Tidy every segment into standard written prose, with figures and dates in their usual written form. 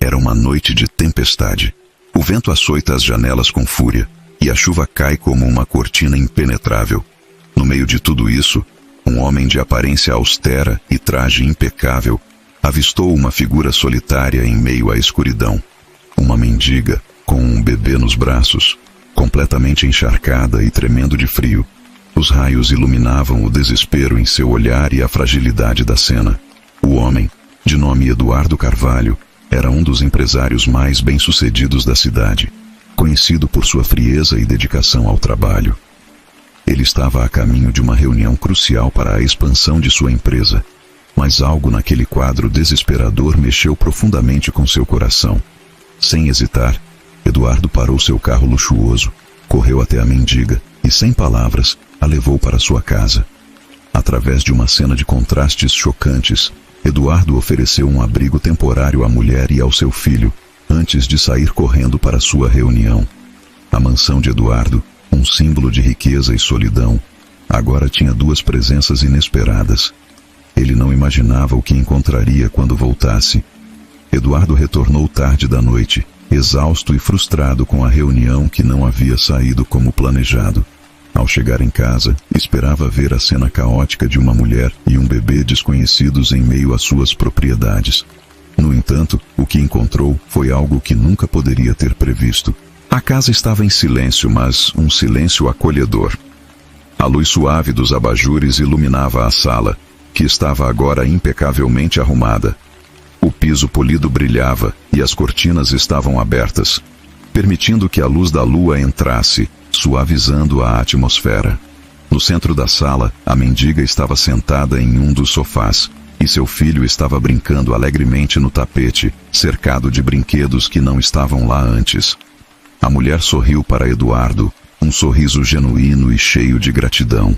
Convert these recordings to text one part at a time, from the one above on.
Era uma noite de tempestade. O vento açoita as janelas com fúria, e a chuva cai como uma cortina impenetrável. No meio de tudo isso, um homem de aparência austera e traje impecável avistou uma figura solitária em meio à escuridão. Uma mendiga, com um bebê nos braços, completamente encharcada e tremendo de frio. Os raios iluminavam o desespero em seu olhar e a fragilidade da cena. O homem, de nome Eduardo Carvalho, era um dos empresários mais bem-sucedidos da cidade, conhecido por sua frieza e dedicação ao trabalho. Ele estava a caminho de uma reunião crucial para a expansão de sua empresa, mas algo naquele quadro desesperador mexeu profundamente com seu coração. Sem hesitar, Eduardo parou seu carro luxuoso, correu até a mendiga e, sem palavras, a levou para sua casa. Através de uma cena de contrastes chocantes, Eduardo ofereceu um abrigo temporário à mulher e ao seu filho, antes de sair correndo para sua reunião. A mansão de Eduardo, um símbolo de riqueza e solidão, agora tinha duas presenças inesperadas. Ele não imaginava o que encontraria quando voltasse. Eduardo retornou tarde da noite, exausto e frustrado com a reunião que não havia saído como planejado. Ao chegar em casa, esperava ver a cena caótica de uma mulher e um bebê desconhecidos em meio às suas propriedades. No entanto, o que encontrou foi algo que nunca poderia ter previsto. A casa estava em silêncio, mas um silêncio acolhedor. A luz suave dos abajures iluminava a sala, que estava agora impecavelmente arrumada. O piso polido brilhava e as cortinas estavam abertas, permitindo que a luz da lua entrasse, suavizando a atmosfera. No centro da sala, a mendiga estava sentada em um dos sofás, e seu filho estava brincando alegremente no tapete, cercado de brinquedos que não estavam lá antes. A mulher sorriu para Eduardo, um sorriso genuíno e cheio de gratidão.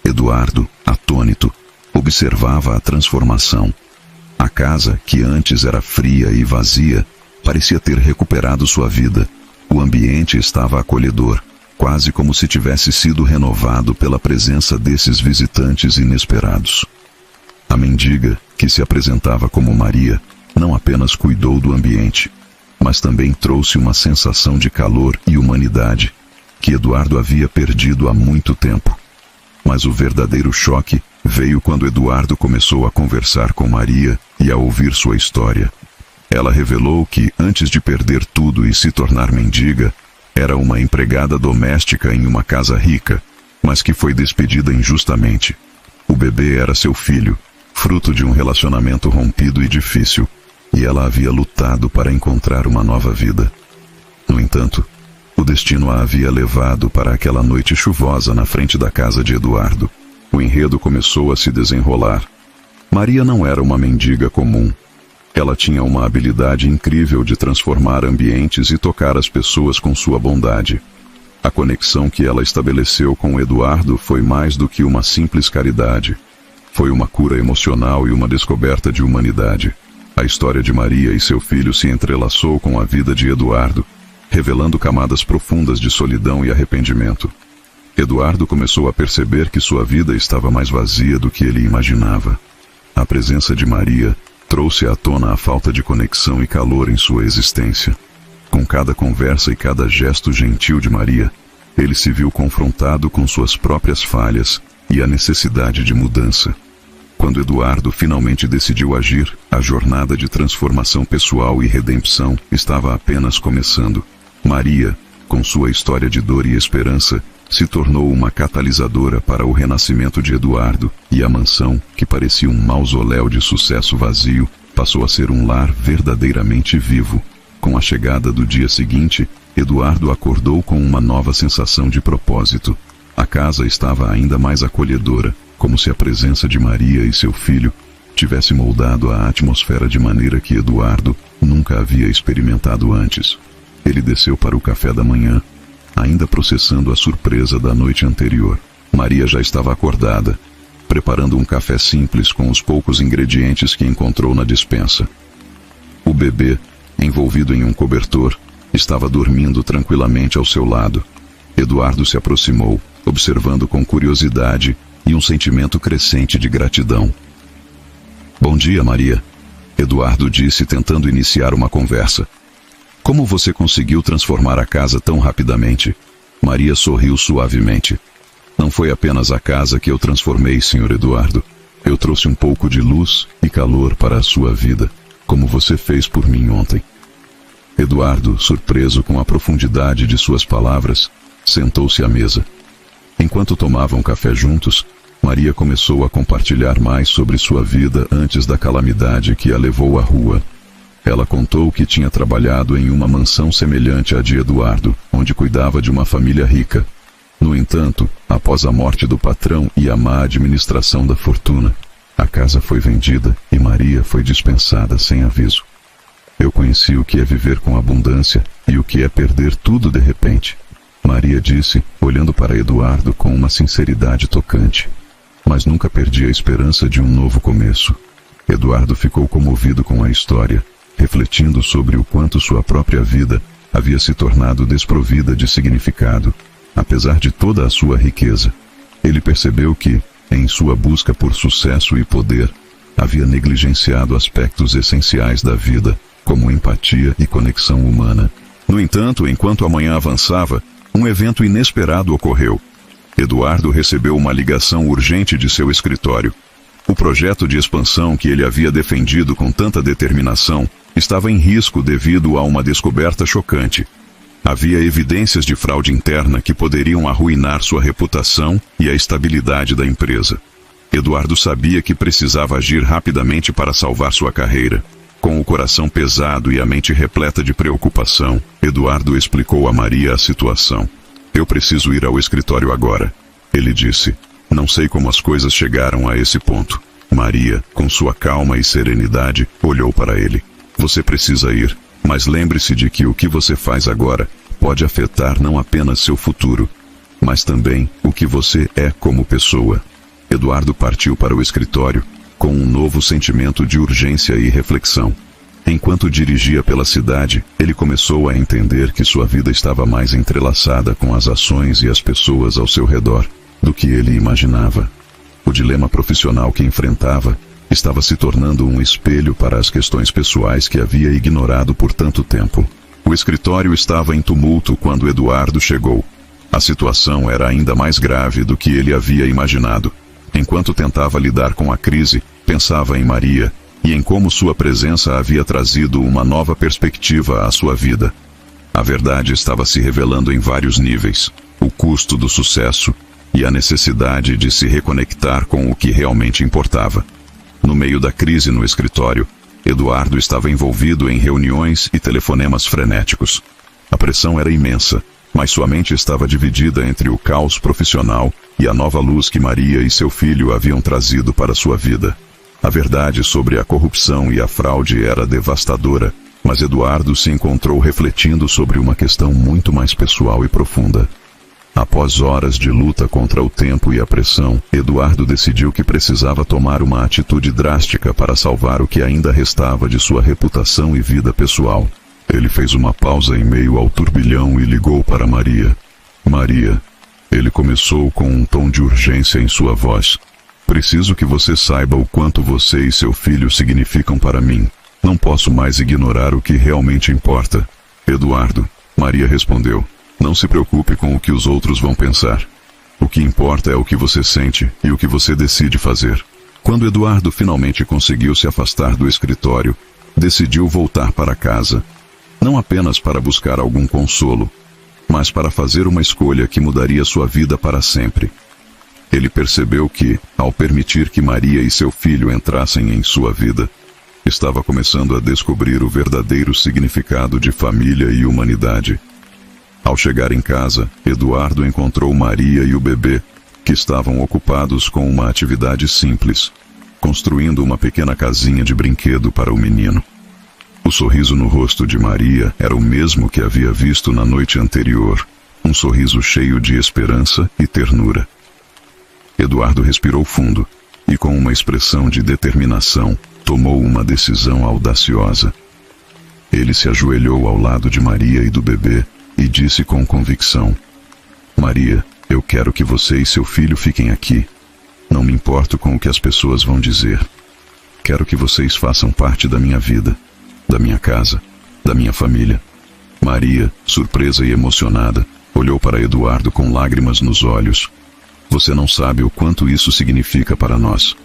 Eduardo, atônito, observava a transformação. A casa, que antes era fria e vazia, parecia ter recuperado sua vida. O ambiente estava acolhedor, quase como se tivesse sido renovado pela presença desses visitantes inesperados. A mendiga, que se apresentava como Maria, não apenas cuidou do ambiente, mas também trouxe uma sensação de calor e humanidade, que Eduardo havia perdido há muito tempo. Mas o verdadeiro choque veio quando Eduardo começou a conversar com Maria e a ouvir sua história. Ela revelou que, antes de perder tudo e se tornar mendiga, era uma empregada doméstica em uma casa rica, mas que foi despedida injustamente. O bebê era seu filho, fruto de um relacionamento rompido e difícil, e ela havia lutado para encontrar uma nova vida. No entanto, o destino a havia levado para aquela noite chuvosa na frente da casa de Eduardo. O enredo começou a se desenrolar. Maria não era uma mendiga comum. Ela tinha uma habilidade incrível de transformar ambientes e tocar as pessoas com sua bondade. A conexão que ela estabeleceu com Eduardo foi mais do que uma simples caridade. Foi uma cura emocional e uma descoberta de humanidade. A história de Maria e seu filho se entrelaçou com a vida de Eduardo, revelando camadas profundas de solidão e arrependimento. Eduardo começou a perceber que sua vida estava mais vazia do que ele imaginava. A presença de Maria trouxe à tona a falta de conexão e calor em sua existência. Com cada conversa e cada gesto gentil de Maria, ele se viu confrontado com suas próprias falhas e a necessidade de mudança. Quando Eduardo finalmente decidiu agir, a jornada de transformação pessoal e redenção estava apenas começando. Maria, com sua história de dor e esperança, se tornou uma catalisadora para o renascimento de Eduardo, e a mansão, que parecia um mausoléu de sucesso vazio, passou a ser um lar verdadeiramente vivo. Com a chegada do dia seguinte, Eduardo acordou com uma nova sensação de propósito. A casa estava ainda mais acolhedora, como se a presença de Maria e seu filho tivesse moldado a atmosfera de maneira que Eduardo nunca havia experimentado antes. Ele desceu para o café da manhã, ainda processando a surpresa da noite anterior. Maria já estava acordada, preparando um café simples com os poucos ingredientes que encontrou na despensa. O bebê, envolvido em um cobertor, estava dormindo tranquilamente ao seu lado. Eduardo se aproximou, observando com curiosidade e um sentimento crescente de gratidão. "Bom dia, Maria. Eduardo disse, tentando iniciar uma conversa. Como você conseguiu transformar a casa tão rapidamente? Maria sorriu suavemente. Não foi apenas a casa que eu transformei, Sr. Eduardo. Eu trouxe um pouco de luz e calor para a sua vida, como você fez por mim ontem. Eduardo, surpreso com a profundidade de suas palavras, sentou-se à mesa. Enquanto tomavam café juntos, Maria começou a compartilhar mais sobre sua vida antes da calamidade que a levou à rua. Ela contou que tinha trabalhado em uma mansão semelhante à de Eduardo, onde cuidava de uma família rica. No entanto, após a morte do patrão e a má administração da fortuna, a casa foi vendida e Maria foi dispensada sem aviso. Eu conheci o que é viver com abundância e o que é perder tudo de repente, Maria disse, olhando para Eduardo com uma sinceridade tocante. Mas nunca perdi a esperança de um novo começo. Eduardo ficou comovido com a história, refletindo sobre o quanto sua própria vida havia se tornado desprovida de significado, apesar de toda a sua riqueza. Ele percebeu que, em sua busca por sucesso e poder, havia negligenciado aspectos essenciais da vida, como empatia e conexão humana. No entanto, enquanto a manhã avançava, um evento inesperado ocorreu. Eduardo recebeu uma ligação urgente de seu escritório. O projeto de expansão que ele havia defendido com tanta determinação estava em risco devido a uma descoberta chocante. Havia evidências de fraude interna que poderiam arruinar sua reputação e a estabilidade da empresa. Eduardo sabia que precisava agir rapidamente para salvar sua carreira. Com o coração pesado e a mente repleta de preocupação, Eduardo explicou a Maria a situação. Eu preciso ir ao escritório agora, ele disse. Não sei como as coisas chegaram a esse ponto. Maria, com sua calma e serenidade, olhou para ele. Você precisa ir, mas lembre-se de que o que você faz agora pode afetar não apenas seu futuro, mas também o que você é como pessoa. Eduardo partiu para o escritório, com um novo sentimento de urgência e reflexão. Enquanto dirigia pela cidade, ele começou a entender que sua vida estava mais entrelaçada com as ações e as pessoas ao seu redor do que ele imaginava. O dilema profissional que enfrentava estava se tornando um espelho para as questões pessoais que havia ignorado por tanto tempo. O escritório estava em tumulto quando Eduardo chegou. A situação era ainda mais grave do que ele havia imaginado. Enquanto tentava lidar com a crise, pensava em Maria e em como sua presença havia trazido uma nova perspectiva à sua vida. A verdade estava se revelando em vários níveis: o custo do sucesso e a necessidade de se reconectar com o que realmente importava. No meio da crise no escritório, Eduardo estava envolvido em reuniões e telefonemas frenéticos. A pressão era imensa, mas sua mente estava dividida entre o caos profissional e a nova luz que Maria e seu filho haviam trazido para sua vida. A verdade sobre a corrupção e a fraude era devastadora, mas Eduardo se encontrou refletindo sobre uma questão muito mais pessoal e profunda. Após horas de luta contra o tempo e a pressão, Eduardo decidiu que precisava tomar uma atitude drástica para salvar o que ainda restava de sua reputação e vida pessoal. Ele fez uma pausa em meio ao turbilhão e ligou para Maria. Maria, ele começou com um tom de urgência em sua voz. Preciso que você saiba o quanto você e seu filho significam para mim. Não posso mais ignorar o que realmente importa. Eduardo, Maria respondeu. Não se preocupe com o que os outros vão pensar. O que importa é o que você sente e o que você decide fazer. Quando Eduardo finalmente conseguiu se afastar do escritório, decidiu voltar para casa. Não apenas para buscar algum consolo, mas para fazer uma escolha que mudaria sua vida para sempre. Ele percebeu que, ao permitir que Maria e seu filho entrassem em sua vida, estava começando a descobrir o verdadeiro significado de família e humanidade. Ao chegar em casa, Eduardo encontrou Maria e o bebê, que estavam ocupados com uma atividade simples, construindo uma pequena casinha de brinquedo para o menino. O sorriso no rosto de Maria era o mesmo que havia visto na noite anterior, um sorriso cheio de esperança e ternura. Eduardo respirou fundo e, com uma expressão de determinação, tomou uma decisão audaciosa. Ele se ajoelhou ao lado de Maria e do bebê e disse com convicção: Maria, eu quero que você e seu filho fiquem aqui. Não me importo com o que as pessoas vão dizer. quero que vocês façam parte da minha vida, da minha casa, da minha família. Maria, surpresa e emocionada, olhou para Eduardo com lágrimas nos olhos. Você não sabe o quanto isso significa para nós.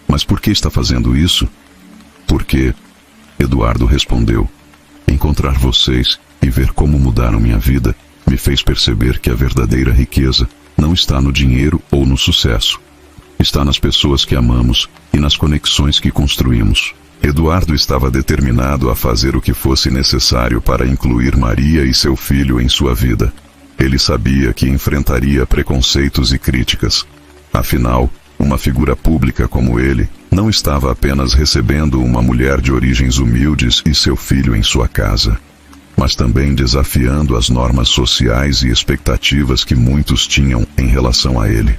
Mas por que está fazendo isso? Porque, Eduardo respondeu, encontrar vocês e ver como mudaram minha vida me fez perceber que a verdadeira riqueza não está no dinheiro ou no sucesso. Está nas pessoas que amamos e nas conexões que construímos. Eduardo estava determinado a fazer o que fosse necessário para incluir Maria e seu filho em sua vida. Ele sabia que enfrentaria preconceitos e críticas. Afinal, uma figura pública como ele não estava apenas recebendo uma mulher de origens humildes e seu filho em sua casa, mas também desafiando as normas sociais e expectativas que muitos tinham em relação a ele.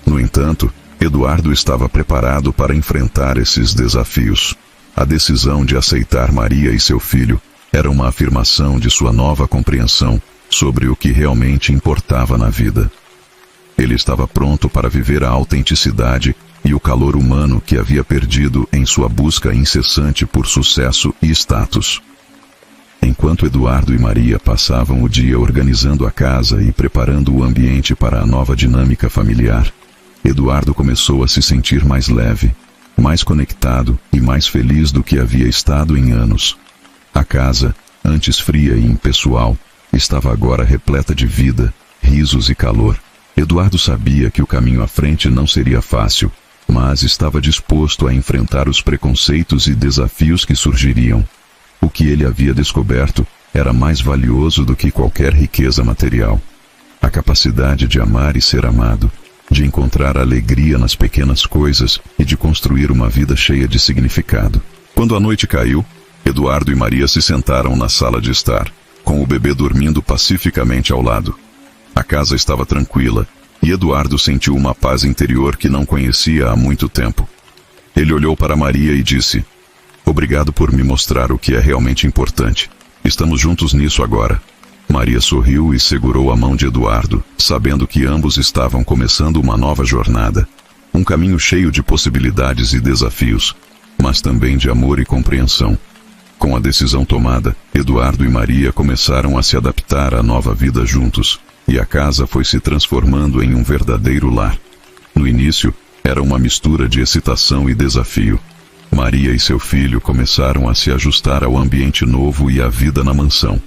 No entanto, Eduardo estava preparado para enfrentar esses desafios. A decisão de aceitar Maria e seu filho era uma afirmação de sua nova compreensão sobre o que realmente importava na vida. Ele estava pronto para viver a autenticidade e o calor humano que havia perdido em sua busca incessante por sucesso e status. Enquanto Eduardo e Maria passavam o dia organizando a casa e preparando o ambiente para a nova dinâmica familiar, Eduardo começou a se sentir mais leve, mais conectado e mais feliz do que havia estado em anos. A casa, antes fria e impessoal, estava agora repleta de vida, risos e calor. Eduardo sabia que o caminho à frente não seria fácil, mas estava disposto a enfrentar os preconceitos e desafios que surgiriam. O que ele havia descoberto era mais valioso do que qualquer riqueza material. A capacidade de amar e ser amado, de encontrar alegria nas pequenas coisas e de construir uma vida cheia de significado. Quando a noite caiu, Eduardo e Maria se sentaram na sala de estar, com o bebê dormindo pacificamente ao lado. A casa estava tranquila, e Eduardo sentiu uma paz interior que não conhecia há muito tempo. Ele olhou para Maria e disse, obrigado por me mostrar o que é realmente importante. Estamos juntos nisso agora. Maria sorriu e segurou a mão de Eduardo, sabendo que ambos estavam começando uma nova jornada. Um caminho cheio de possibilidades e desafios, mas também de amor e compreensão. Com a decisão tomada, Eduardo e Maria começaram a se adaptar à nova vida juntos, e a casa foi se transformando em um verdadeiro lar. No início, era uma mistura de excitação e desafio. Maria e seu filho começaram a se ajustar ao ambiente novo e à vida na mansão,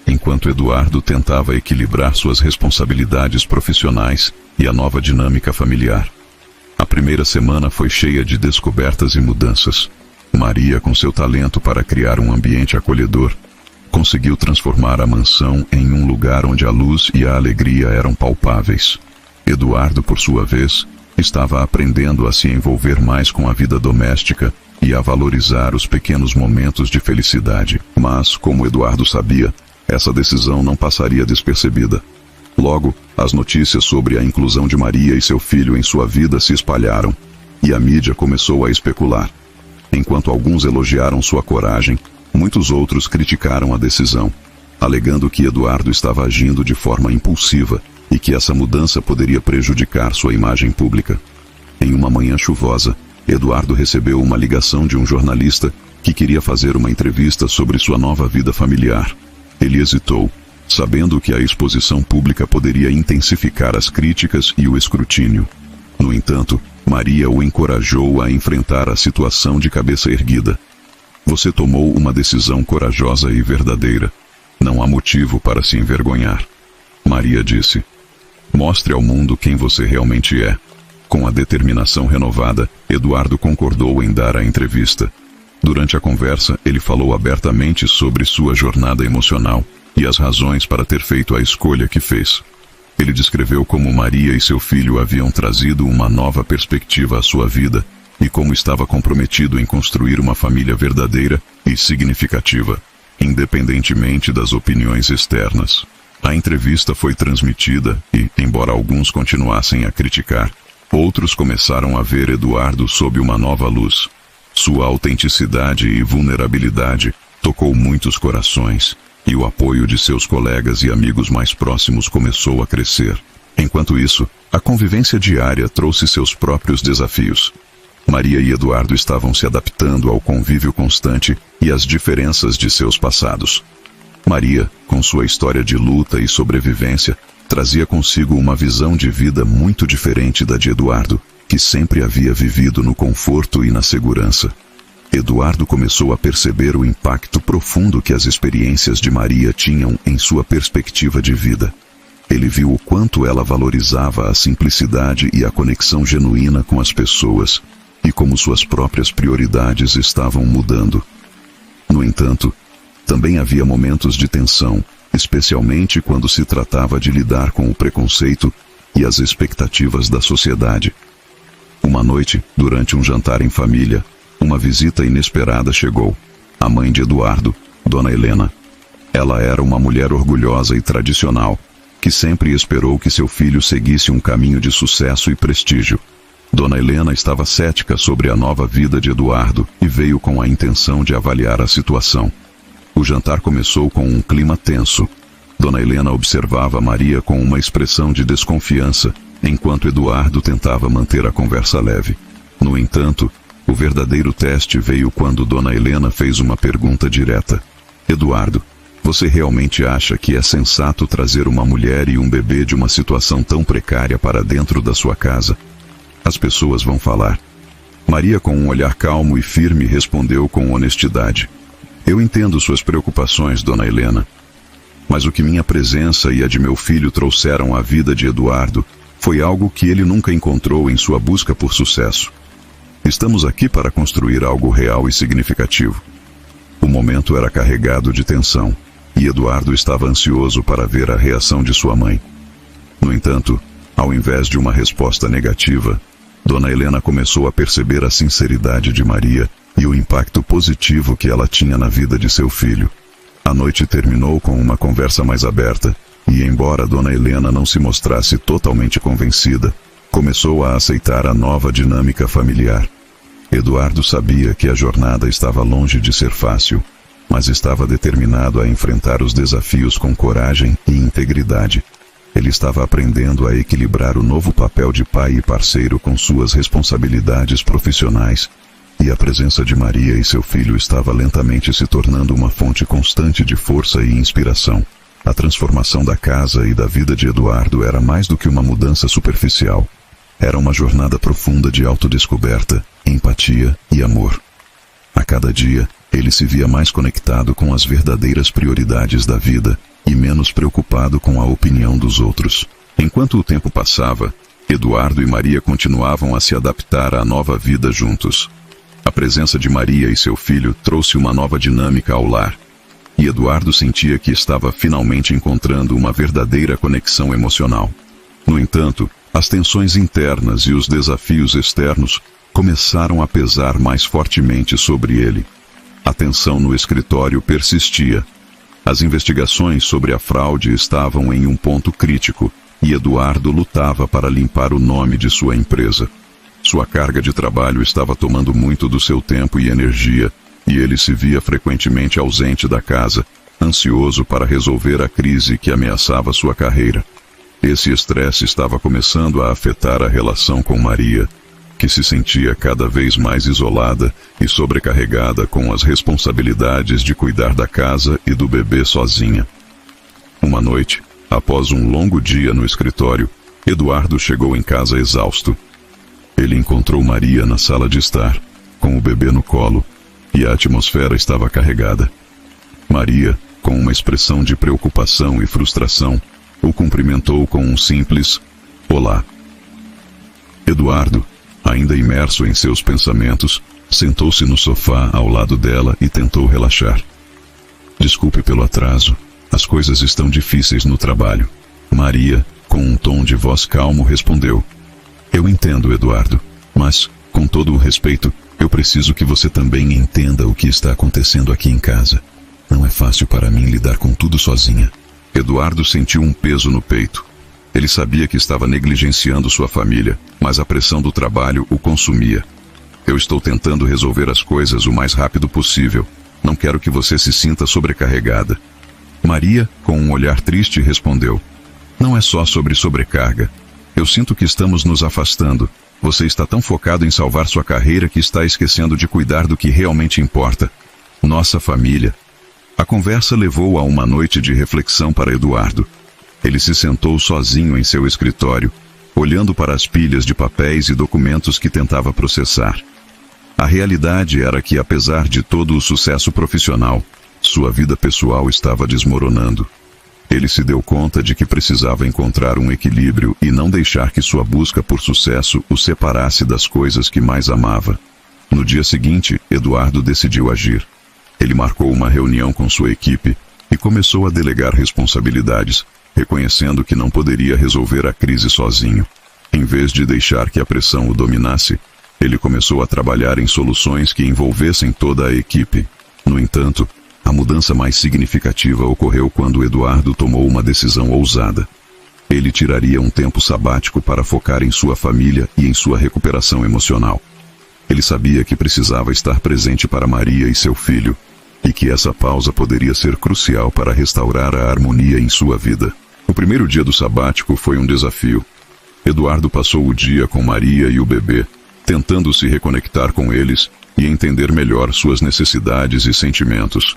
enquanto Eduardo tentava equilibrar suas responsabilidades profissionais e a nova dinâmica familiar. A primeira semana foi cheia de descobertas e mudanças. Maria, com seu talento para criar um ambiente acolhedor, conseguiu transformar a mansão em um lugar onde a luz e a alegria eram palpáveis. Eduardo, por sua vez, estava aprendendo a se envolver mais com a vida doméstica e a valorizar os pequenos momentos de felicidade. Mas, como Eduardo sabia, essa decisão não passaria despercebida. Logo, as notícias sobre a inclusão de Maria e seu filho em sua vida se espalharam, e a mídia começou a especular. Enquanto alguns elogiaram sua coragem, muitos outros criticaram a decisão, alegando que Eduardo estava agindo de forma impulsiva e que essa mudança poderia prejudicar sua imagem pública. Em uma manhã chuvosa, Eduardo recebeu uma ligação de um jornalista que queria fazer uma entrevista sobre sua nova vida familiar. Ele hesitou, sabendo que a exposição pública poderia intensificar as críticas e o escrutínio. No entanto, Maria o encorajou a enfrentar a situação de cabeça erguida. Você tomou uma decisão corajosa e verdadeira. Não há motivo para se envergonhar. Maria disse. Mostre ao mundo quem você realmente é. Com a determinação renovada, Eduardo concordou em dar a entrevista. Durante a conversa, ele falou abertamente sobre sua jornada emocional e as razões para ter feito a escolha que fez. Ele descreveu como Maria e seu filho haviam trazido uma nova perspectiva à sua vida e como estava comprometido em construir uma família verdadeira e significativa, independentemente das opiniões externas. A entrevista foi transmitida e, embora alguns continuassem a criticar, outros começaram a ver Eduardo sob uma nova luz. Sua autenticidade e vulnerabilidade tocou muitos corações, e o apoio de seus colegas e amigos mais próximos começou a crescer. Enquanto isso, a convivência diária trouxe seus próprios desafios. Maria e Eduardo estavam se adaptando ao convívio constante e às diferenças de seus passados. Maria, com sua história de luta e sobrevivência, trazia consigo uma visão de vida muito diferente da de Eduardo, que sempre havia vivido no conforto e na segurança. Eduardo começou a perceber o impacto profundo que as experiências de Maria tinham em sua perspectiva de vida. Ele viu o quanto ela valorizava a simplicidade e a conexão genuína com as pessoas, e como suas próprias prioridades estavam mudando. No entanto, também havia momentos de tensão, especialmente quando se tratava de lidar com o preconceito e as expectativas da sociedade. Uma noite, durante um jantar em família, uma visita inesperada chegou. A mãe de Eduardo, Dona Helena. Ela era uma mulher orgulhosa e tradicional, que sempre esperou que seu filho seguisse um caminho de sucesso e prestígio. Dona Helena estava cética sobre a nova vida de Eduardo e veio com a intenção de avaliar a situação. O jantar começou com um clima tenso. Dona Helena observava Maria com uma expressão de desconfiança, enquanto Eduardo tentava manter a conversa leve. No entanto, o verdadeiro teste veio quando Dona Helena fez uma pergunta direta. Eduardo, você realmente acha que é sensato trazer uma mulher e um bebê de uma situação tão precária para dentro da sua casa? As pessoas vão falar. Maria, com um olhar calmo e firme, respondeu com honestidade. Eu entendo suas preocupações, Dona Helena. Mas o que minha presença e a de meu filho trouxeram à vida de Eduardo foi algo que ele nunca encontrou em sua busca por sucesso. Estamos aqui para construir algo real e significativo. O momento era carregado de tensão, e Eduardo estava ansioso para ver a reação de sua mãe. No entanto, ao invés de uma resposta negativa, Dona Helena começou a perceber a sinceridade de Maria e o impacto positivo que ela tinha na vida de seu filho. A noite terminou com uma conversa mais aberta, e embora Dona Helena não se mostrasse totalmente convencida, começou a aceitar a nova dinâmica familiar. Eduardo sabia que a jornada estava longe de ser fácil, mas estava determinado a enfrentar os desafios com coragem e integridade. Ele estava aprendendo a equilibrar o novo papel de pai e parceiro com suas responsabilidades profissionais, e a presença de Maria e seu filho estava lentamente se tornando uma fonte constante de força e inspiração. A transformação da casa e da vida de Eduardo era mais do que uma mudança superficial. Era uma jornada profunda de autodescoberta, empatia e amor. A cada dia, ele se via mais conectado com as verdadeiras prioridades da vida e menos preocupado com a opinião dos outros. Enquanto o tempo passava, Eduardo e Maria continuavam a se adaptar à nova vida juntos. A presença de Maria e seu filho trouxe uma nova dinâmica ao lar, e Eduardo sentia que estava finalmente encontrando uma verdadeira conexão emocional. No entanto, as tensões internas e os desafios externos começaram a pesar mais fortemente sobre ele. A tensão no escritório persistia. As investigações sobre a fraude estavam em um ponto crítico, e Eduardo lutava para limpar o nome de sua empresa. Sua carga de trabalho estava tomando muito do seu tempo e energia, e ele se via frequentemente ausente da casa, ansioso para resolver a crise que ameaçava sua carreira. Esse estresse estava começando a afetar a relação com Maria, que se sentia cada vez mais isolada e sobrecarregada com as responsabilidades de cuidar da casa e do bebê sozinha. Uma noite, após um longo dia no escritório, Eduardo chegou em casa exausto. Ele encontrou Maria na sala de estar, com o bebê no colo, e a atmosfera estava carregada. Maria, com uma expressão de preocupação e frustração, o cumprimentou com um simples "Olá". Eduardo, ainda imerso em seus pensamentos, sentou-se no sofá ao lado dela e tentou relaxar. "Desculpe pelo atraso. As coisas estão difíceis no trabalho." Maria, com um tom de voz calmo, respondeu. "Eu entendo, Eduardo, mas, com todo o respeito, eu preciso que você também entenda o que está acontecendo aqui em casa. Não é fácil para mim lidar com tudo sozinha." Eduardo sentiu um peso no peito. Ele sabia que estava negligenciando sua família, mas a pressão do trabalho o consumia. "Eu estou tentando resolver as coisas o mais rápido possível. Não quero que você se sinta sobrecarregada." Maria, com um olhar triste, respondeu. "Não é só sobre sobrecarga. Eu sinto que estamos nos afastando, Você está tão focado em salvar sua carreira que está esquecendo de cuidar do que realmente importa: nossa família. A conversa levou a uma noite de reflexão para Eduardo. Ele se sentou sozinho em seu escritório, olhando para as pilhas de papéis e documentos que tentava processar. A realidade era que, apesar de todo o sucesso profissional, sua vida pessoal estava desmoronando. Ele se deu conta de que precisava encontrar um equilíbrio e não deixar que sua busca por sucesso o separasse das coisas que mais amava. No dia seguinte, Eduardo decidiu agir. Ele marcou uma reunião com sua equipe e começou a delegar responsabilidades, reconhecendo que não poderia resolver a crise sozinho. Em vez de deixar que a pressão o dominasse, ele começou a trabalhar em soluções que envolvessem toda a equipe. No entanto, a mudança mais significativa ocorreu quando Eduardo tomou uma decisão ousada. Ele tiraria um tempo sabático para focar em sua família e em sua recuperação emocional. Ele sabia que precisava estar presente para Maria e seu filho, e que essa pausa poderia ser crucial para restaurar a harmonia em sua vida. O primeiro dia do sabático foi um desafio. Eduardo passou o dia com Maria e o bebê, tentando se reconectar com eles e entender melhor suas necessidades e sentimentos.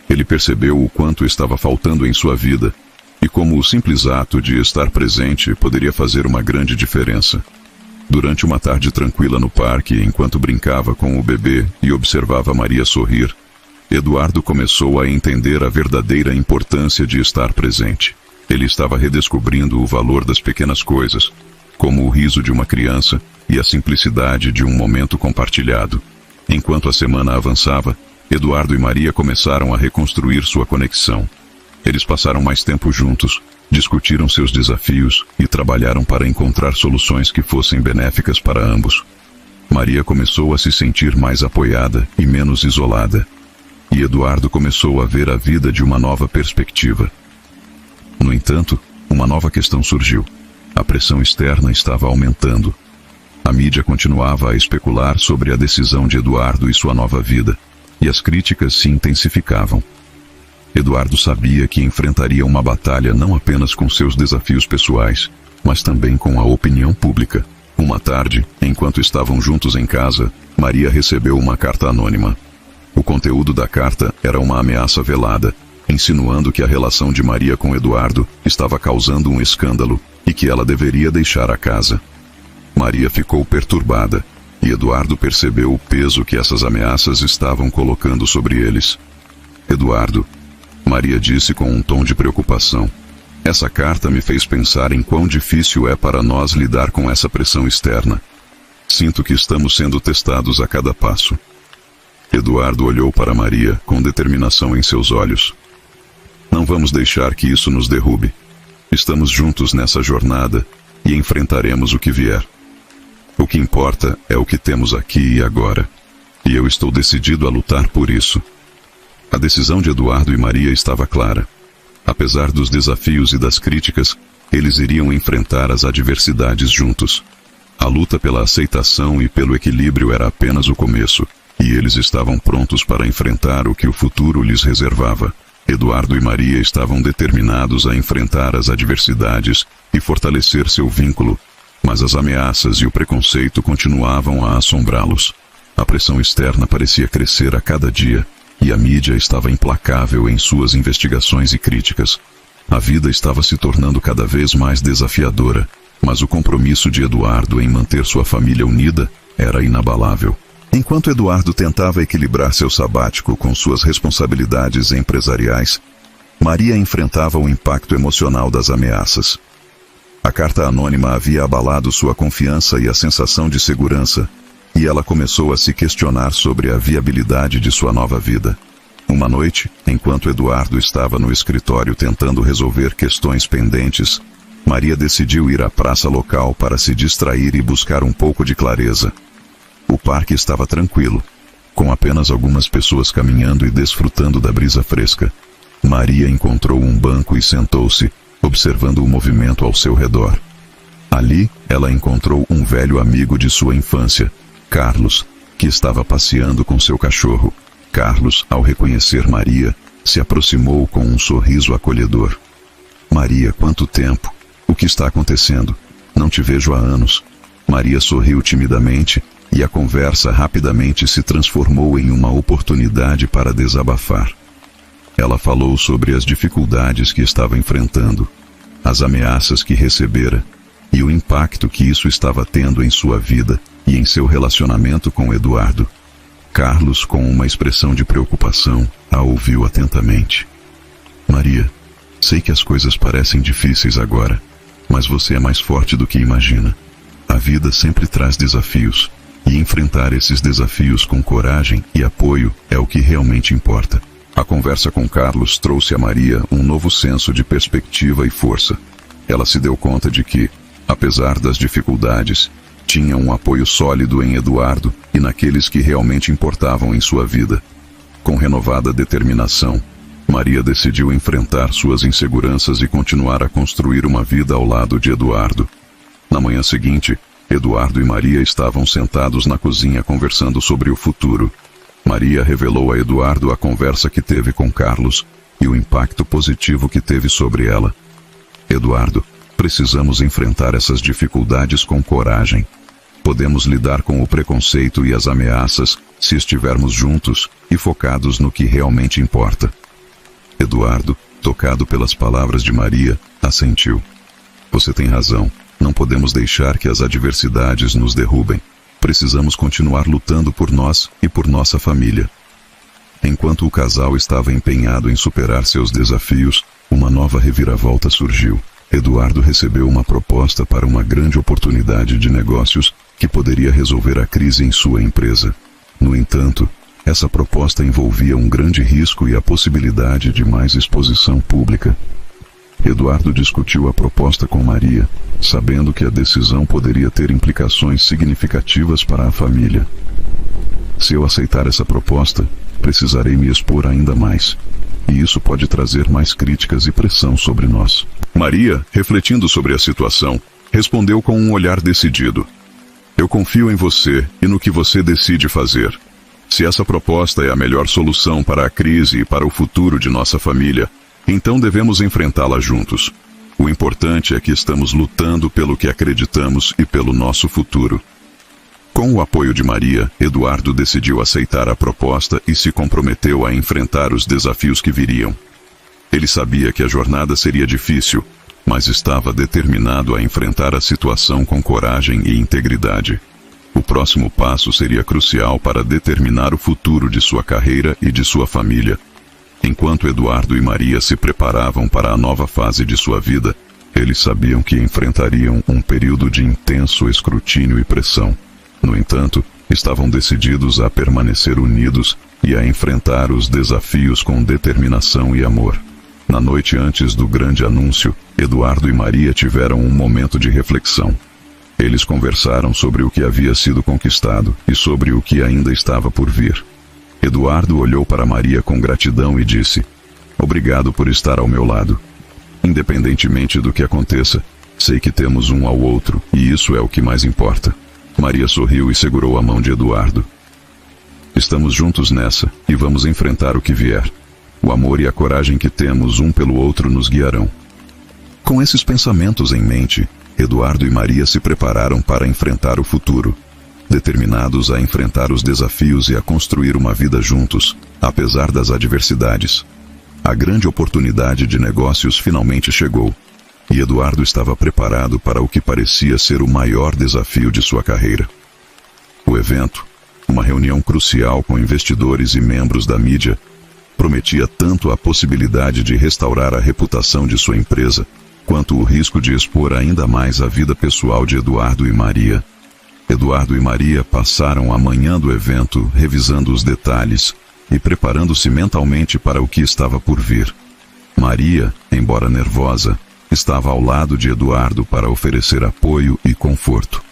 Ele percebeu o quanto estava faltando em sua vida e como o simples ato de estar presente poderia fazer uma grande diferença. Durante uma tarde tranquila no parque, enquanto brincava com o bebê e observava Maria sorrir, Eduardo começou a entender a verdadeira importância de estar presente. Ele estava redescobrindo o valor das pequenas coisas, como o riso de uma criança e a simplicidade de um momento compartilhado. Enquanto a semana avançava, Eduardo e Maria começaram a reconstruir sua conexão. Eles passaram mais tempo juntos, discutiram seus desafios e trabalharam para encontrar soluções que fossem benéficas para ambos. Maria começou a se sentir mais apoiada e menos isolada. E Eduardo começou a ver a vida de uma nova perspectiva. No entanto, uma nova questão surgiu. A pressão externa estava aumentando. A mídia continuava a especular sobre a decisão de Eduardo e sua nova vida, e as críticas se intensificavam. Eduardo sabia que enfrentaria uma batalha não apenas com seus desafios pessoais, mas também com a opinião pública. Uma tarde, enquanto estavam juntos em casa, Maria recebeu uma carta anônima. O conteúdo da carta era uma ameaça velada, insinuando que a relação de Maria com Eduardo estava causando um escândalo e que ela deveria deixar a casa. Maria ficou perturbada, e Eduardo percebeu o peso que essas ameaças estavam colocando sobre eles. Eduardo, Maria disse com um tom de preocupação, essa carta me fez pensar em quão difícil é para nós lidar com essa pressão externa. Sinto que estamos sendo testados a cada passo. Eduardo olhou para Maria com determinação em seus olhos. Não vamos deixar que isso nos derrube. Estamos juntos nessa jornada e enfrentaremos o que vier. O que importa é o que temos aqui e agora. E eu estou decidido a lutar por isso. A decisão de Eduardo e Maria estava clara. Apesar dos desafios e das críticas, eles iriam enfrentar as adversidades juntos. A luta pela aceitação e pelo equilíbrio era apenas o começo, e eles estavam prontos para enfrentar o que o futuro lhes reservava. Eduardo e Maria estavam determinados a enfrentar as adversidades e fortalecer seu vínculo, mas as ameaças e o preconceito continuavam a assombrá-los. A pressão externa parecia crescer a cada dia, e a mídia estava implacável em suas investigações e críticas. A vida estava se tornando cada vez mais desafiadora, mas o compromisso de Eduardo em manter sua família unida era inabalável. Enquanto Eduardo tentava equilibrar seu sabático com suas responsabilidades empresariais, Maria enfrentava o impacto emocional das ameaças. A carta anônima havia abalado sua confiança e a sensação de segurança, e ela começou a se questionar sobre a viabilidade de sua nova vida. Uma noite, enquanto Eduardo estava no escritório tentando resolver questões pendentes, Maria decidiu ir à praça local para se distrair e buscar um pouco de clareza. O parque estava tranquilo, com apenas algumas pessoas caminhando e desfrutando da brisa fresca. Maria encontrou um banco e sentou-se, observando o movimento ao seu redor. Ali, ela encontrou um velho amigo de sua infância, Carlos, que estava passeando com seu cachorro. Carlos, ao reconhecer Maria, se aproximou com um sorriso acolhedor. Maria, quanto tempo? O que está acontecendo? Não te vejo há anos. Maria sorriu timidamente, e a conversa rapidamente se transformou em uma oportunidade para desabafar. Ela falou sobre as dificuldades que estava enfrentando, as ameaças que recebera, e o impacto que isso estava tendo em sua vida e em seu relacionamento com Eduardo. Carlos, com uma expressão de preocupação, a ouviu atentamente. Maria, sei que as coisas parecem difíceis agora, mas você é mais forte do que imagina. A vida sempre traz desafios, e enfrentar esses desafios com coragem e apoio é o que realmente importa. A conversa com Carlos trouxe a Maria um novo senso de perspectiva e força. Ela se deu conta de que, apesar das dificuldades, tinha um apoio sólido em Eduardo e naqueles que realmente importavam em sua vida. Com renovada determinação, Maria decidiu enfrentar suas inseguranças e continuar a construir uma vida ao lado de Eduardo. Na manhã seguinte, Eduardo e Maria estavam sentados na cozinha conversando sobre o futuro. Maria revelou a Eduardo a conversa que teve com Carlos e o impacto positivo que teve sobre ela. Eduardo, precisamos enfrentar essas dificuldades com coragem. Podemos lidar com o preconceito e as ameaças se estivermos juntos e focados no que realmente importa. Eduardo, tocado pelas palavras de Maria, assentiu. Você tem razão. Não podemos deixar que as adversidades nos derrubem. Precisamos continuar lutando por nós e por nossa família. Enquanto o casal estava empenhado em superar seus desafios, uma nova reviravolta surgiu. Eduardo recebeu uma proposta para uma grande oportunidade de negócios que poderia resolver a crise em sua empresa. No entanto, essa proposta envolvia um grande risco e a possibilidade de mais exposição pública. Eduardo discutiu a proposta com Maria, sabendo que a decisão poderia ter implicações significativas para a família. Se eu aceitar essa proposta, precisarei me expor ainda mais, e isso pode trazer mais críticas e pressão sobre nós. Maria, refletindo sobre a situação, respondeu com um olhar decidido. Eu confio em você e no que você decide fazer. Se essa proposta é a melhor solução para a crise e para o futuro de nossa família, então devemos enfrentá-la juntos. O importante é que estamos lutando pelo que acreditamos e pelo nosso futuro. Com o apoio de Maria, Eduardo decidiu aceitar a proposta e se comprometeu a enfrentar os desafios que viriam. Ele sabia que a jornada seria difícil, mas estava determinado a enfrentar a situação com coragem e integridade. O próximo passo seria crucial para determinar o futuro de sua carreira e de sua família. Enquanto Eduardo e Maria se preparavam para a nova fase de sua vida, eles sabiam que enfrentariam um período de intenso escrutínio e pressão. No entanto, estavam decididos a permanecer unidos e a enfrentar os desafios com determinação e amor. Na noite antes do grande anúncio, Eduardo e Maria tiveram um momento de reflexão. Eles conversaram sobre o que havia sido conquistado e sobre o que ainda estava por vir. Eduardo olhou para Maria com gratidão e disse: Obrigado por estar ao meu lado. Independentemente do que aconteça, sei que temos um ao outro, e isso é o que mais importa. Maria sorriu e segurou a mão de Eduardo. Estamos juntos nessa, e vamos enfrentar o que vier. O amor e a coragem que temos um pelo outro nos guiarão. Com esses pensamentos em mente, Eduardo e Maria se prepararam para enfrentar o futuro, determinados a enfrentar os desafios e a construir uma vida juntos, apesar das adversidades. A grande oportunidade de negócios finalmente chegou, e Eduardo estava preparado para o que parecia ser o maior desafio de sua carreira. O evento, uma reunião crucial com investidores e membros da mídia, prometia tanto a possibilidade de restaurar a reputação de sua empresa, quanto o risco de expor ainda mais a vida pessoal de Eduardo e Maria. Eduardo e Maria passaram a manhã do evento revisando os detalhes e preparando-se mentalmente para o que estava por vir. Maria, embora nervosa, estava ao lado de Eduardo para oferecer apoio e conforto.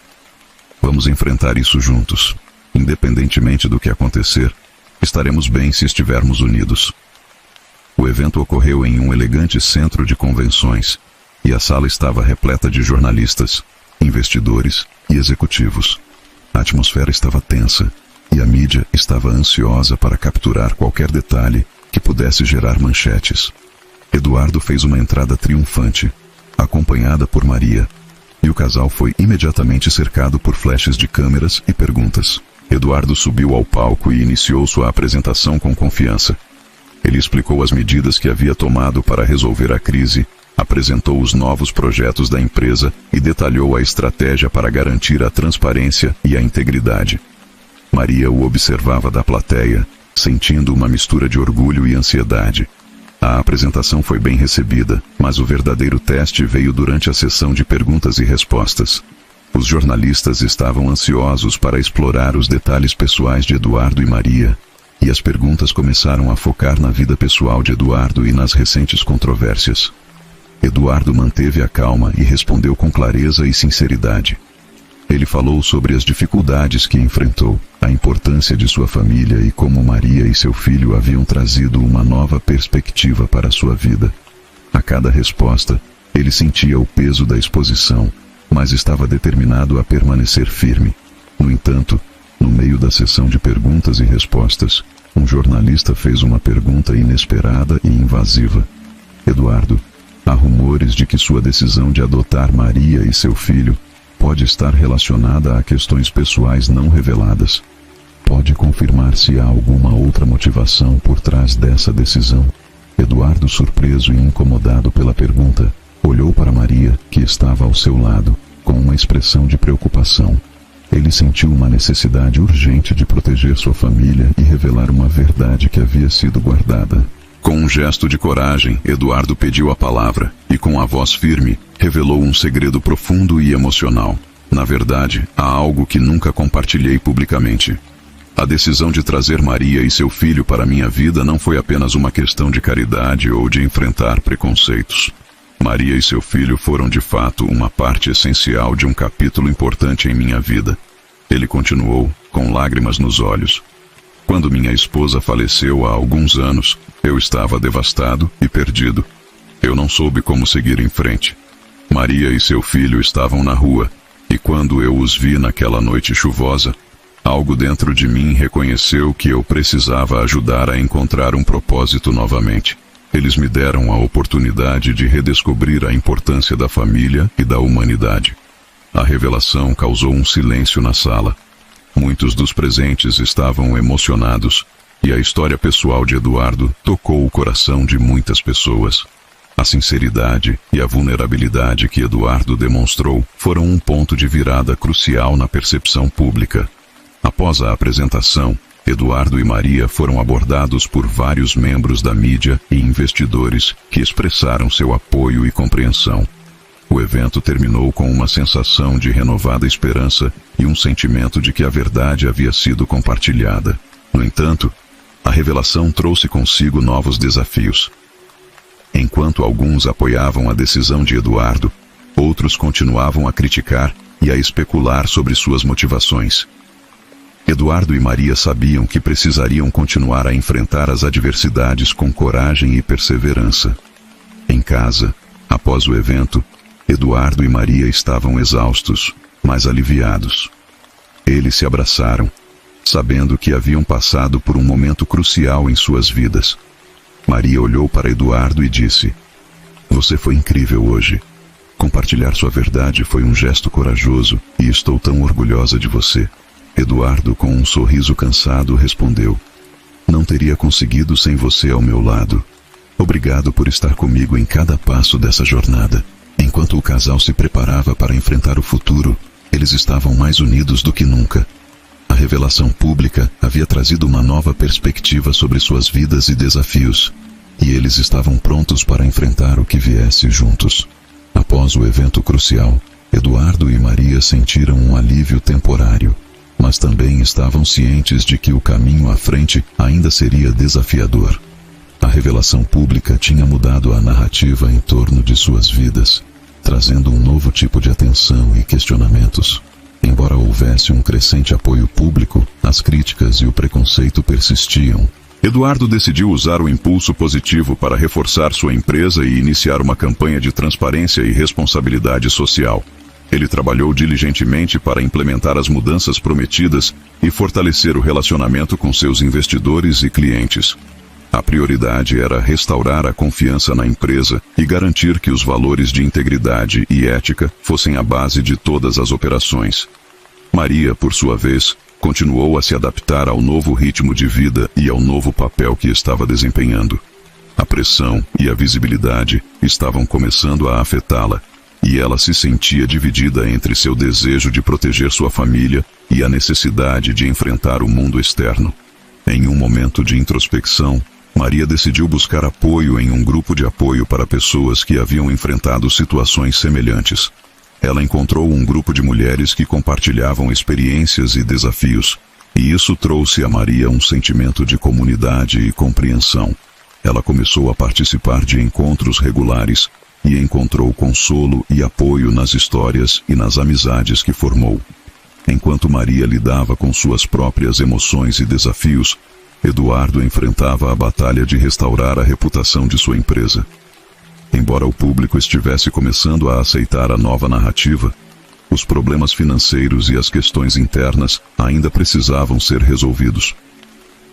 Vamos enfrentar isso juntos. Independentemente do que acontecer, estaremos bem se estivermos unidos. O evento ocorreu em um elegante centro de convenções, e a sala estava repleta de jornalistas, investidores e executivos. A atmosfera estava tensa, e a mídia estava ansiosa para capturar qualquer detalhe que pudesse gerar manchetes. Eduardo fez uma entrada triunfante, acompanhada por Maria, e o casal foi imediatamente cercado por flashes de câmeras e perguntas. Eduardo subiu ao palco e iniciou sua apresentação com confiança. Ele explicou as medidas que havia tomado para resolver a crise, apresentou os novos projetos da empresa e detalhou a estratégia para garantir a transparência e a integridade. Maria o observava da plateia, sentindo uma mistura de orgulho e ansiedade. A apresentação foi bem recebida, mas o verdadeiro teste veio durante a sessão de perguntas e respostas. Os jornalistas estavam ansiosos para explorar os detalhes pessoais de Eduardo e Maria, e as perguntas começaram a focar na vida pessoal de Eduardo e nas recentes controvérsias. Eduardo manteve a calma e respondeu com clareza e sinceridade. Ele falou sobre as dificuldades que enfrentou, a importância de sua família e como Maria e seu filho haviam trazido uma nova perspectiva para sua vida. A cada resposta, ele sentia o peso da exposição, mas estava determinado a permanecer firme. No entanto, no meio da sessão de perguntas e respostas, um jornalista fez uma pergunta inesperada e invasiva. Eduardo, há rumores de que sua decisão de adotar Maria e seu filho pode estar relacionada a questões pessoais não reveladas. Pode confirmar se há alguma outra motivação por trás dessa decisão? Eduardo, surpreso e incomodado pela pergunta, olhou para Maria, que estava ao seu lado, com uma expressão de preocupação. Ele sentiu uma necessidade urgente de proteger sua família e revelar uma verdade que havia sido guardada. Com um gesto de coragem, Eduardo pediu a palavra e, com a voz firme, revelou um segredo profundo e emocional. Na verdade, há algo que nunca compartilhei publicamente. A decisão de trazer Maria e seu filho para minha vida não foi apenas uma questão de caridade ou de enfrentar preconceitos. Maria e seu filho foram de fato uma parte essencial de um capítulo importante em minha vida. Ele continuou, com lágrimas nos olhos. Quando minha esposa faleceu há alguns anos, eu estava devastado e perdido. Eu não soube como seguir em frente. Maria e seu filho estavam na rua, e quando eu os vi naquela noite chuvosa, algo dentro de mim reconheceu que eu precisava ajudar a encontrar um propósito novamente. Eles me deram a oportunidade de redescobrir a importância da família e da humanidade. A revelação causou um silêncio na sala. Muitos dos presentes estavam emocionados, e a história pessoal de Eduardo tocou o coração de muitas pessoas. A sinceridade e a vulnerabilidade que Eduardo demonstrou foram um ponto de virada crucial na percepção pública. Após a apresentação, Eduardo e Maria foram abordados por vários membros da mídia e investidores que expressaram seu apoio e compreensão. O evento terminou com uma sensação de renovada esperança e um sentimento de que a verdade havia sido compartilhada. No entanto, a revelação trouxe consigo novos desafios. Enquanto alguns apoiavam a decisão de Eduardo, outros continuavam a criticar e a especular sobre suas motivações. Eduardo e Maria sabiam que precisariam continuar a enfrentar as adversidades com coragem e perseverança. Em casa, após o evento, Eduardo e Maria estavam exaustos, mas aliviados. Eles se abraçaram, sabendo que haviam passado por um momento crucial em suas vidas. Maria olhou para Eduardo e disse: "Você foi incrível hoje. Compartilhar sua verdade foi um gesto corajoso e estou tão orgulhosa de você." Eduardo, com um sorriso cansado, respondeu: "Não teria conseguido sem você ao meu lado. Obrigado por estar comigo em cada passo dessa jornada." Enquanto o casal se preparava para enfrentar o futuro, eles estavam mais unidos do que nunca. A revelação pública havia trazido uma nova perspectiva sobre suas vidas e desafios, e eles estavam prontos para enfrentar o que viesse juntos. Após o evento crucial, Eduardo e Maria sentiram um alívio temporário, mas também estavam cientes de que o caminho à frente ainda seria desafiador. A revelação pública tinha mudado a narrativa em torno de suas vidas, trazendo um novo tipo de atenção e questionamentos. Embora houvesse um crescente apoio público, as críticas e o preconceito persistiam. Eduardo decidiu usar o impulso positivo para reforçar sua empresa e iniciar uma campanha de transparência e responsabilidade social. Ele trabalhou diligentemente para implementar as mudanças prometidas e fortalecer o relacionamento com seus investidores e clientes. A prioridade era restaurar a confiança na empresa e garantir que os valores de integridade e ética fossem a base de todas as operações. Maria, por sua vez, continuou a se adaptar ao novo ritmo de vida e ao novo papel que estava desempenhando. A pressão e a visibilidade estavam começando a afetá-la, e ela se sentia dividida entre seu desejo de proteger sua família e a necessidade de enfrentar o mundo externo. Em um momento de introspecção, Maria decidiu buscar apoio em um grupo de apoio para pessoas que haviam enfrentado situações semelhantes. Ela encontrou um grupo de mulheres que compartilhavam experiências e desafios, e isso trouxe a Maria um sentimento de comunidade e compreensão. Ela começou a participar de encontros regulares e encontrou consolo e apoio nas histórias e nas amizades que formou. Enquanto Maria lidava com suas próprias emoções e desafios, Eduardo enfrentava a batalha de restaurar a reputação de sua empresa. Embora o público estivesse começando a aceitar a nova narrativa, os problemas financeiros e as questões internas ainda precisavam ser resolvidos.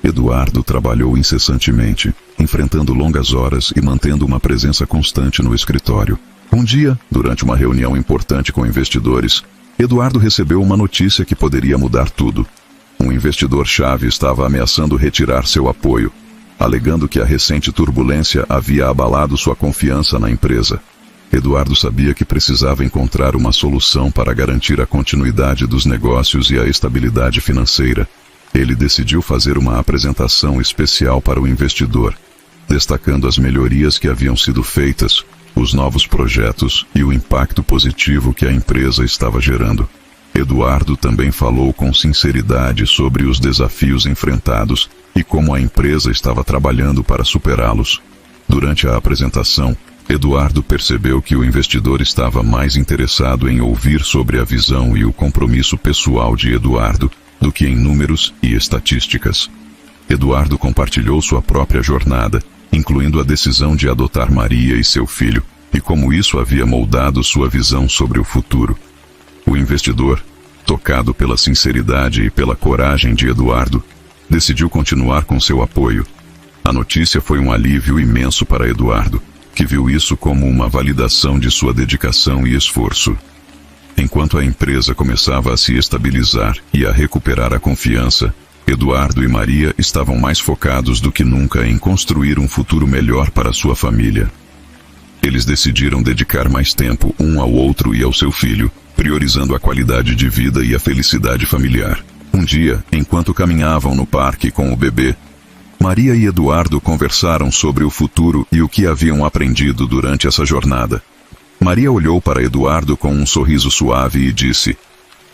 Eduardo trabalhou incessantemente, enfrentando longas horas e mantendo uma presença constante no escritório. Um dia, durante uma reunião importante com investidores, Eduardo recebeu uma notícia que poderia mudar tudo. Um investidor-chave estava ameaçando retirar seu apoio, alegando que a recente turbulência havia abalado sua confiança na empresa. Eduardo sabia que precisava encontrar uma solução para garantir a continuidade dos negócios e a estabilidade financeira. Ele decidiu fazer uma apresentação especial para o investidor, destacando as melhorias que haviam sido feitas, os novos projetos e o impacto positivo que a empresa estava gerando. Eduardo também falou com sinceridade sobre os desafios enfrentados e como a empresa estava trabalhando para superá-los. Durante a apresentação, Eduardo percebeu que o investidor estava mais interessado em ouvir sobre a visão e o compromisso pessoal de Eduardo do que em números e estatísticas. Eduardo compartilhou sua própria jornada, incluindo a decisão de adotar Maria e seu filho, e como isso havia moldado sua visão sobre o futuro. O investidor, tocado pela sinceridade e pela coragem de Eduardo, decidiu continuar com seu apoio. A notícia foi um alívio imenso para Eduardo, que viu isso como uma validação de sua dedicação e esforço. Enquanto a empresa começava a se estabilizar e a recuperar a confiança, Eduardo e Maria estavam mais focados do que nunca em construir um futuro melhor para sua família. Eles decidiram dedicar mais tempo um ao outro e ao seu filho, priorizando a qualidade de vida e a felicidade familiar. Um dia, enquanto caminhavam no parque com o bebê, Maria e Eduardo conversaram sobre o futuro e o que haviam aprendido durante essa jornada. Maria olhou para Eduardo com um sorriso suave e disse: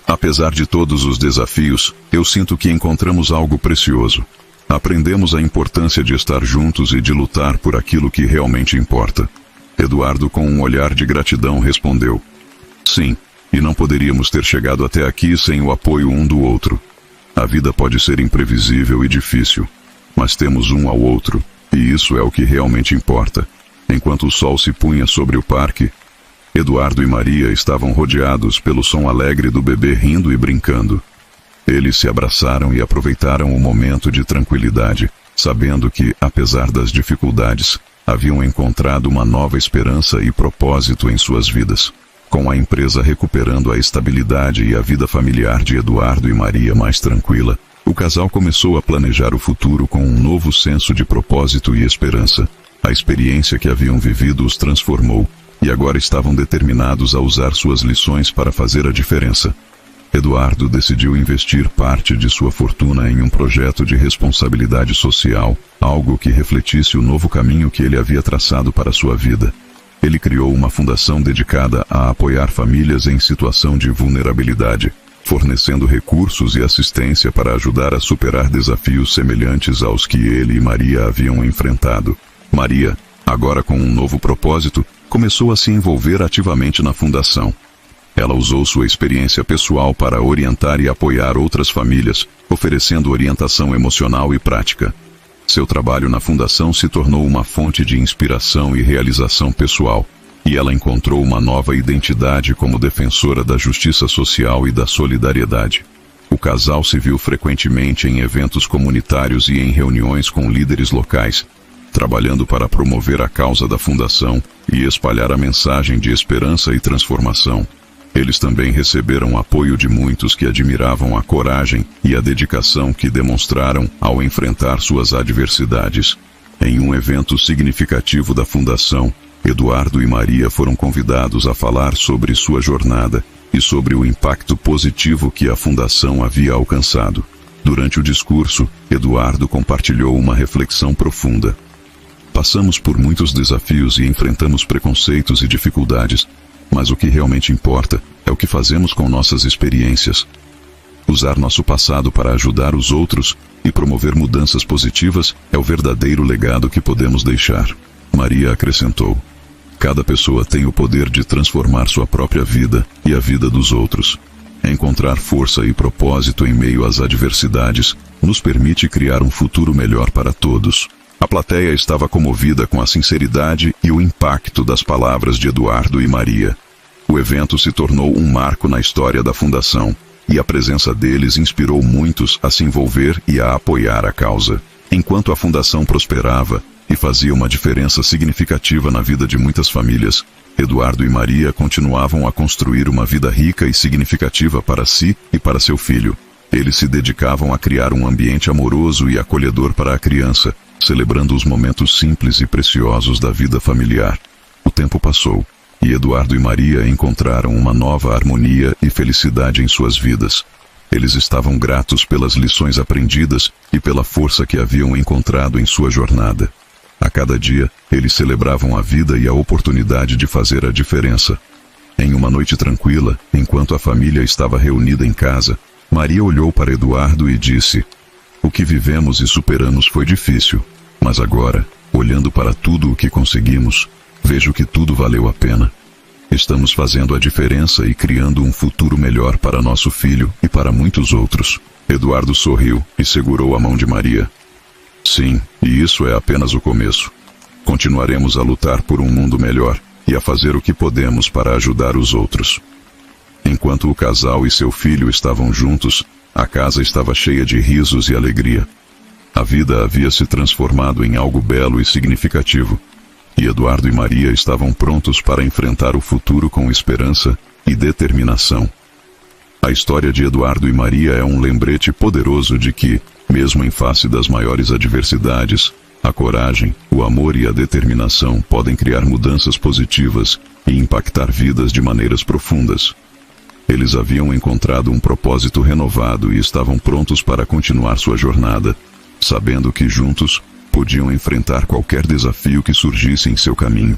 "Apesar de todos os desafios, eu sinto que encontramos algo precioso. Aprendemos a importância de estar juntos e de lutar por aquilo que realmente importa." Eduardo, com um olhar de gratidão, respondeu: "Sim, e não poderíamos ter chegado até aqui sem o apoio um do outro. A vida pode ser imprevisível e difícil, mas temos um ao outro, e isso é o que realmente importa." Enquanto o sol se punha sobre o parque, Eduardo e Maria estavam rodeados pelo som alegre do bebê rindo e brincando. Eles se abraçaram e aproveitaram o momento de tranquilidade, sabendo que, apesar das dificuldades, haviam encontrado uma nova esperança e propósito em suas vidas. Com a empresa recuperando a estabilidade e a vida familiar de Eduardo e Maria mais tranquila, o casal começou a planejar o futuro com um novo senso de propósito e esperança. A experiência que haviam vivido os transformou, e agora estavam determinados a usar suas lições para fazer a diferença. Eduardo decidiu investir parte de sua fortuna em um projeto de responsabilidade social, algo que refletisse o novo caminho que ele havia traçado para sua vida. Ele criou uma fundação dedicada a apoiar famílias em situação de vulnerabilidade, fornecendo recursos e assistência para ajudar a superar desafios semelhantes aos que ele e Maria haviam enfrentado. Maria, agora com um novo propósito, começou a se envolver ativamente na fundação. Ela usou sua experiência pessoal para orientar e apoiar outras famílias, oferecendo orientação emocional e prática. Seu trabalho na fundação se tornou uma fonte de inspiração e realização pessoal, e ela encontrou uma nova identidade como defensora da justiça social e da solidariedade. O casal se viu frequentemente em eventos comunitários e em reuniões com líderes locais, trabalhando para promover a causa da fundação e espalhar a mensagem de esperança e transformação. Eles também receberam apoio de muitos que admiravam a coragem e a dedicação que demonstraram ao enfrentar suas adversidades. Em um evento significativo da fundação, Eduardo e Maria foram convidados a falar sobre sua jornada e sobre o impacto positivo que a fundação havia alcançado. Durante o discurso, Eduardo compartilhou uma reflexão profunda. Passamos por muitos desafios e enfrentamos preconceitos e dificuldades, mas o que realmente importa é o que fazemos com nossas experiências. Usar nosso passado para ajudar os outros e promover mudanças positivas é o verdadeiro legado que podemos deixar. Maria acrescentou: cada pessoa tem o poder de transformar sua própria vida e a vida dos outros. Encontrar força e propósito em meio às adversidades nos permite criar um futuro melhor para todos. A plateia estava comovida com a sinceridade e o impacto das palavras de Eduardo e Maria. O evento se tornou um marco na história da fundação, e a presença deles inspirou muitos a se envolver e a apoiar a causa. Enquanto a fundação prosperava e fazia uma diferença significativa na vida de muitas famílias, Eduardo e Maria continuavam a construir uma vida rica e significativa para si e para seu filho. Eles se dedicavam a criar um ambiente amoroso e acolhedor para a criança, celebrando os momentos simples e preciosos da vida familiar. O tempo passou, e Eduardo e Maria encontraram uma nova harmonia e felicidade em suas vidas. Eles estavam gratos pelas lições aprendidas e pela força que haviam encontrado em sua jornada. A cada dia, eles celebravam a vida e a oportunidade de fazer a diferença. Em uma noite tranquila, enquanto a família estava reunida em casa, Maria olhou para Eduardo e disse: o que vivemos e superamos foi difícil, mas agora, olhando para tudo o que conseguimos, vejo que tudo valeu a pena. Estamos fazendo a diferença e criando um futuro melhor para nosso filho e para muitos outros. Eduardo sorriu e segurou a mão de Maria. Sim, e isso é apenas o começo. Continuaremos a lutar por um mundo melhor e a fazer o que podemos para ajudar os outros. Enquanto o casal e seu filho estavam juntos, a casa estava cheia de risos e alegria. A vida havia se transformado em algo belo e significativo, e Eduardo e Maria estavam prontos para enfrentar o futuro com esperança e determinação. A história de Eduardo e Maria é um lembrete poderoso de que, mesmo em face das maiores adversidades, a coragem, o amor e a determinação podem criar mudanças positivas e impactar vidas de maneiras profundas. Eles haviam encontrado um propósito renovado e estavam prontos para continuar sua jornada, sabendo que juntos podiam enfrentar qualquer desafio que surgisse em seu caminho.